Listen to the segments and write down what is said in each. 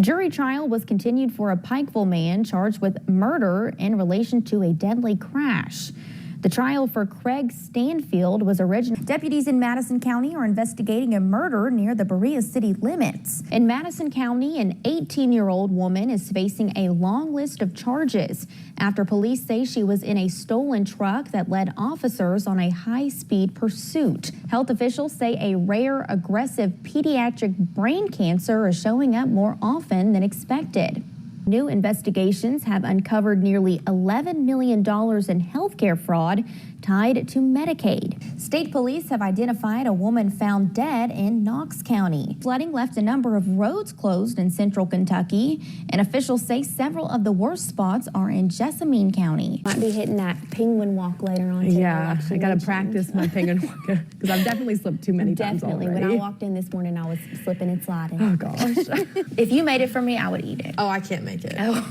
Jury trial was continued for a Pikeville man charged with murder in relation to a deadly crash. The trial for Craig Stanfield was originally. Deputies in Madison County are investigating a murder near the Berea city limits. In Madison County, an 18-year-old woman is facing a long list of charges after police say she was in a stolen truck that led officers on a high-speed pursuit. Health officials say a rare, aggressive pediatric brain cancer is showing up more often than expected. New investigations have uncovered nearly $11 million in healthcare fraud tied to Medicaid. State police have identified a woman found dead in Knox County. Flooding left a number of roads closed in central Kentucky, and officials say several of the worst spots are in Jessamine County. Might be hitting that penguin walk later on today. Yeah, I got to practice my penguin walk because I've definitely slipped too many times already. When I walked in this morning, I was slipping and sliding. Oh, gosh. If you made it for me, I would eat it. Oh, I can't make it. Oh,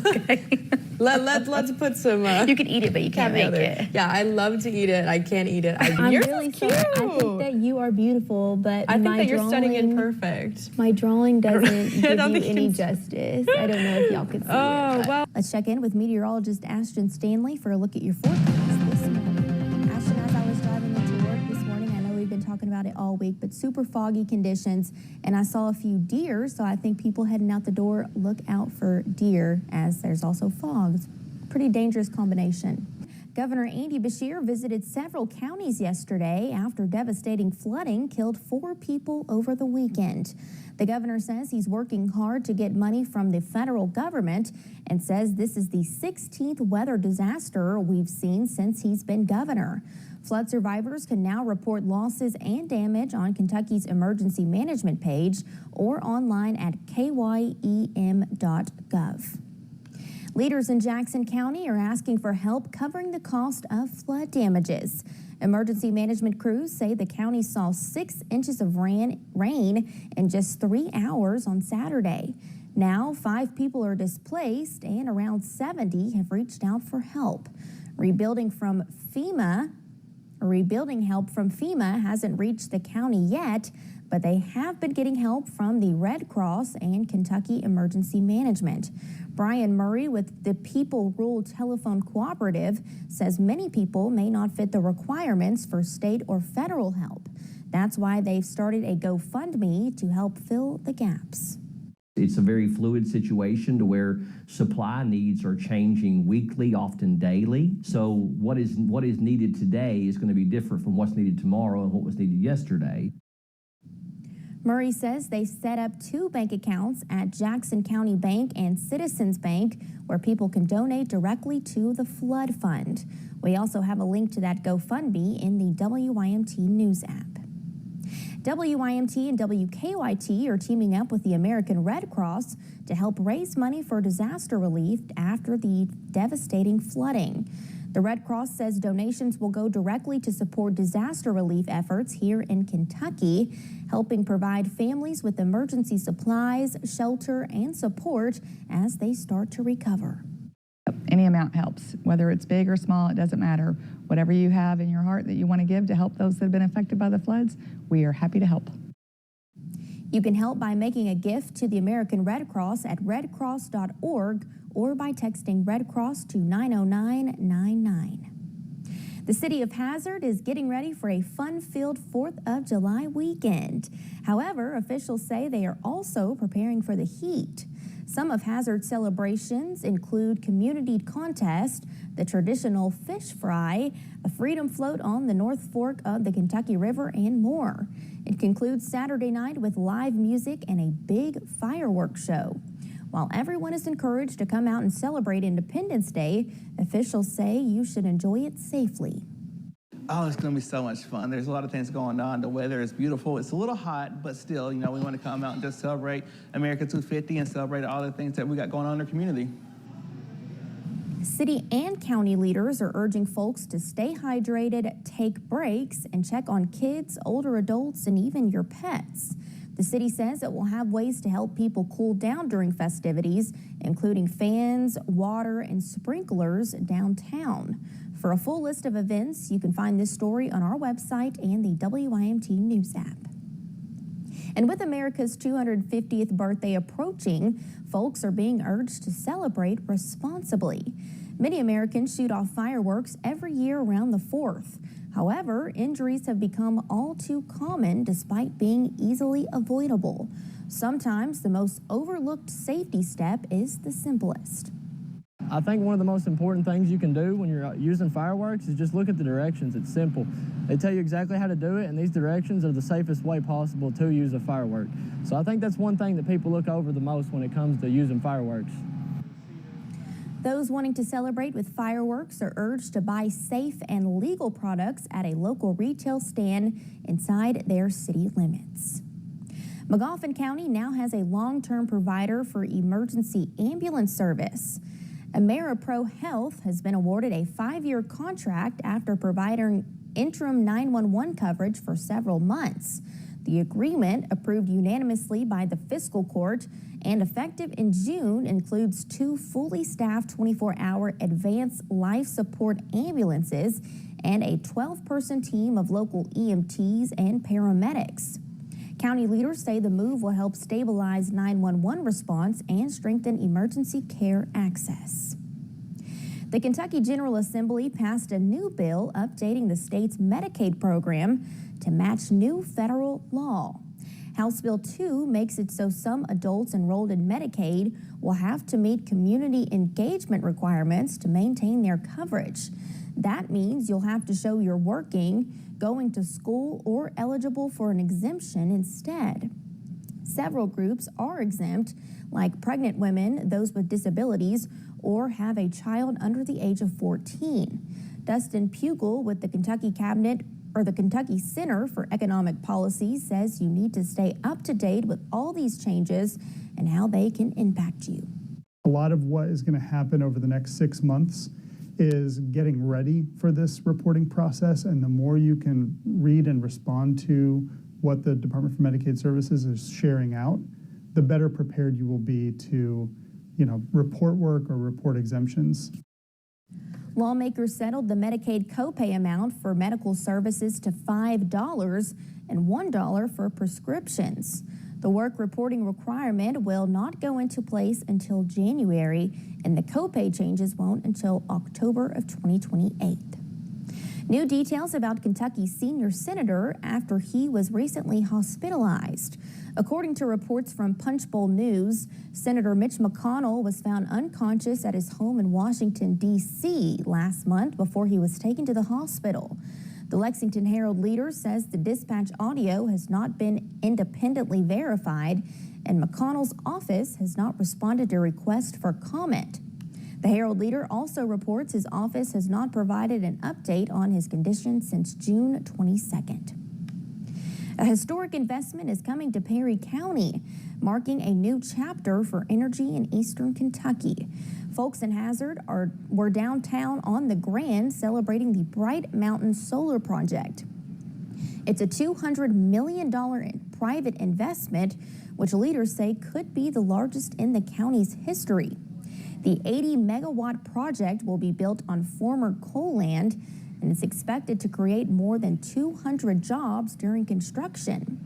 okay. Let's put some... you can eat it, but you can't make it. Yeah, I love to eat it. I can't eat it. I'm really sorry. I think that you are beautiful, but I think that you're studying it perfect. My drawing doesn't give you any justice. I don't know if y'all could see it. Oh, well. Let's check in with meteorologist Ashton Stanley for a look at your forecast this morning. Ashton, as I was driving into work this morning, I know we've been talking about it all week, but super foggy conditions, and I saw a few deer, so I think people heading out the door, look out for deer, as there's also fog. It's a pretty dangerous combination. Governor Andy Beshear visited several counties yesterday after devastating flooding killed 4 people over the weekend. The governor says he's working hard to get money from the federal government and says this is the 16th weather disaster we've seen since he's been governor. Flood survivors can now report losses and damage on Kentucky's emergency management page or online at kyem.gov. Leaders in Jackson County are asking for help covering the cost of flood damages. Emergency management crews say the county saw 6 inches of rain in just 3 hours on Saturday. Now, 5 people are displaced and around 70 have reached out for help. Rebuilding help from FEMA hasn't reached the county yet, but they have been getting help from the Red Cross and Kentucky Emergency Management. Brian Murray with the People Rural Telephone Cooperative says many people may not fit the requirements for state or federal help. That's why they've started a GoFundMe to help fill the gaps. It's a very fluid situation to where supply needs are changing weekly, often daily. So what is needed today is going to be different from what's needed tomorrow and what was needed yesterday. Murray says they set up 2 bank accounts at Jackson County Bank and Citizens Bank where people can donate directly to the flood fund. We also have a link to that GoFundMe in the WYMT News app. WYMT and WKYT are teaming up with the American Red Cross to help raise money for disaster relief after the devastating flooding. The Red Cross says donations will go directly to support disaster relief efforts here in Kentucky, helping provide families with emergency supplies, shelter, and support as they start to recover. Any amount helps, whether it's big or small, it doesn't matter. Whatever you have in your heart that you want to give to help those that have been affected by the floods, we are happy to help. You can help by making a gift to the American Red Cross at redcross.org or by texting Red Cross to 90999. The city of Hazard is getting ready for a fun-filled 4th of July weekend. However, officials say they are also preparing for the heat. Some of Hazard's celebrations include community contest, the traditional fish fry, a freedom float on the North Fork of the Kentucky River, and more. It concludes Saturday night with live music and a big fireworks show. While everyone is encouraged to come out and celebrate Independence Day, officials say you should enjoy it safely. Oh, it's going to be so much fun. There's a lot of things going on. The weather is beautiful. It's a little hot, but still, we want to come out and just celebrate America 250 and celebrate all the things that we got going on in our community. City and county leaders are urging folks to stay hydrated, take breaks, and check on kids, older adults, and even your pets. The city says it will have ways to help people cool down during festivities, including fans, water, and sprinklers downtown. For a full list of events, you can find this story on our website and the WYMT News app. And with America's 250th birthday approaching, folks are being urged to celebrate responsibly. Many Americans shoot off fireworks every year around the 4th. However, injuries have become all too common despite being easily avoidable. Sometimes the most overlooked safety step is the simplest. I think one of the most important things you can do when you're using fireworks is just look at the directions. It's simple. They tell you exactly how to do it, and these directions are the safest way possible to use a firework. So I think that's one thing that people look over the most when it comes to using fireworks. Those wanting to celebrate with fireworks are urged to buy safe and legal products at a local retail stand inside their city limits. Magoffin County now has a long-term provider for emergency ambulance service. AmeriPro Health has been awarded a 5-year contract after providing interim 911 coverage for several months. The agreement, approved unanimously by the fiscal court and effective in June, includes 2 fully staffed 24-hour advanced life support ambulances and a 12-person team of local EMTs and paramedics. County leaders say the move will help stabilize 911 response and strengthen emergency care access. The Kentucky General Assembly passed a new bill updating the state's Medicaid program to match new federal law. House Bill 2 makes it so some adults enrolled in Medicaid will have to meet community engagement requirements to maintain their coverage. That means you'll have to show you're working, going to school, or eligible for an exemption instead. Several groups are exempt, like pregnant women, those with disabilities, or have a child under the age of 14. Dustin Pugel with the Kentucky Kentucky Center for Economic Policy says you need to stay up to date with all these changes and how they can impact you. A lot of what is going to happen over the next 6 months is getting ready for this reporting process, and the more you can read and respond to what the Department for Medicaid Services is sharing out, the better prepared you will be to, report work or report exemptions. Lawmakers settled the Medicaid copay amount for medical services to $5 and $1 for prescriptions. The work reporting requirement will not go into place until January, and the copay changes won't until October of 2028. New details about Kentucky's senior senator after he was recently hospitalized. According to reports from Punchbowl News, Senator Mitch McConnell was found unconscious at his home in Washington, D.C. last month before he was taken to the hospital. The Lexington Herald Leader says the dispatch audio has not been independently verified, and McConnell's office has not responded to requests for comment. The Herald Leader also reports his office has not provided an update on his condition since June 22nd. A historic investment is coming to Perry County, marking a new chapter for energy in eastern Kentucky. Folks in Hazard were downtown on the Grand celebrating the Bright Mountain Solar Project. It's a $200 million private investment, which leaders say could be the largest in the county's history. The 80-megawatt project will be built on former coal land, and it's expected to create more than 200 jobs during construction.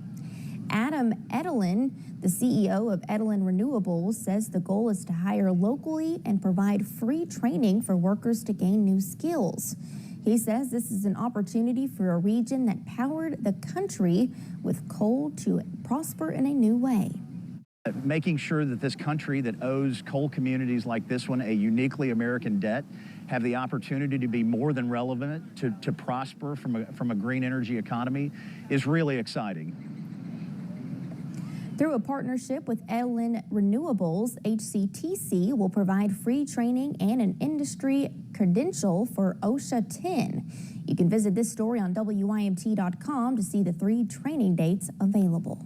Adam Edelin, the CEO of Edelin Renewables, says the goal is to hire locally and provide free training for workers to gain new skills. He says this is an opportunity for a region that powered the country with coal to prosper in a new way. Making sure that this country that owes coal communities like this one a uniquely American debt have the opportunity to be more than relevant to prosper from a green energy economy is really exciting. Through a partnership with Edelin Renewables, HCTC will provide free training and an industry credential for OSHA 10. You can visit this story on WIMT.com to see the 3 training dates available.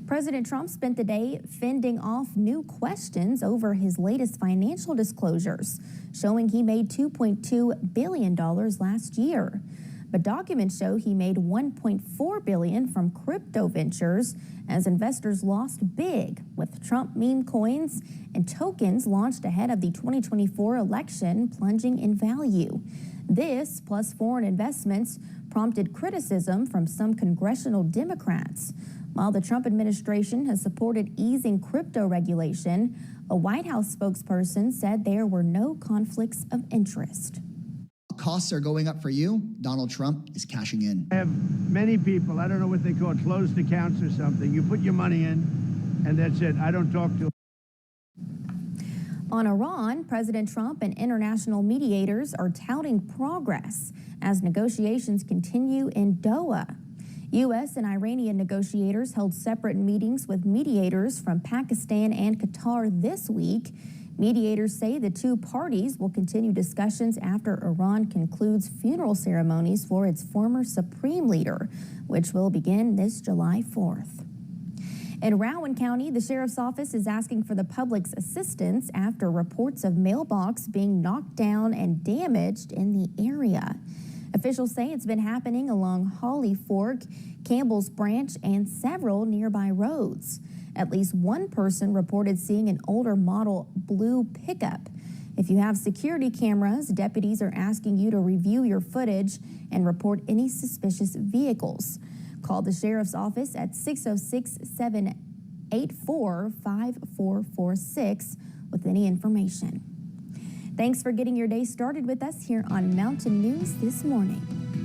President Trump spent the day fending off new questions over his latest financial disclosures, showing he made $2.2 billion last year. But documents show he made $1.4 billion from crypto ventures as investors lost big with Trump meme coins and tokens launched ahead of the 2024 election plunging in value. This, plus foreign investments, prompted criticism from some congressional Democrats. While the Trump administration has supported easing crypto regulation, a White House spokesperson said there were no conflicts of interest. Costs are going up for you. Donald Trump is cashing in. I have many people, I don't know what they call it, closed accounts or something. You put your money in, and that's it. I don't talk to. On Iran, President Trump and international mediators are touting progress as negotiations continue in Doha. U.S. and Iranian negotiators held separate meetings with mediators from Pakistan and Qatar this week. Mediators say the two parties will continue discussions after Iran concludes funeral ceremonies for its former supreme leader, which will begin this July 4th. In Rowan County, the sheriff's office is asking for the public's assistance after reports of mailbox being knocked down and damaged in the area. Officials say it's been happening along Holly Fork, Campbell's Branch, and several nearby roads. At least one person reported seeing an older model blue pickup. If you have security cameras, deputies are asking you to review your footage and report any suspicious vehicles. Call the sheriff's office at 606-784-5446 with any information. Thanks for getting your day started with us here on Mountain News This Morning.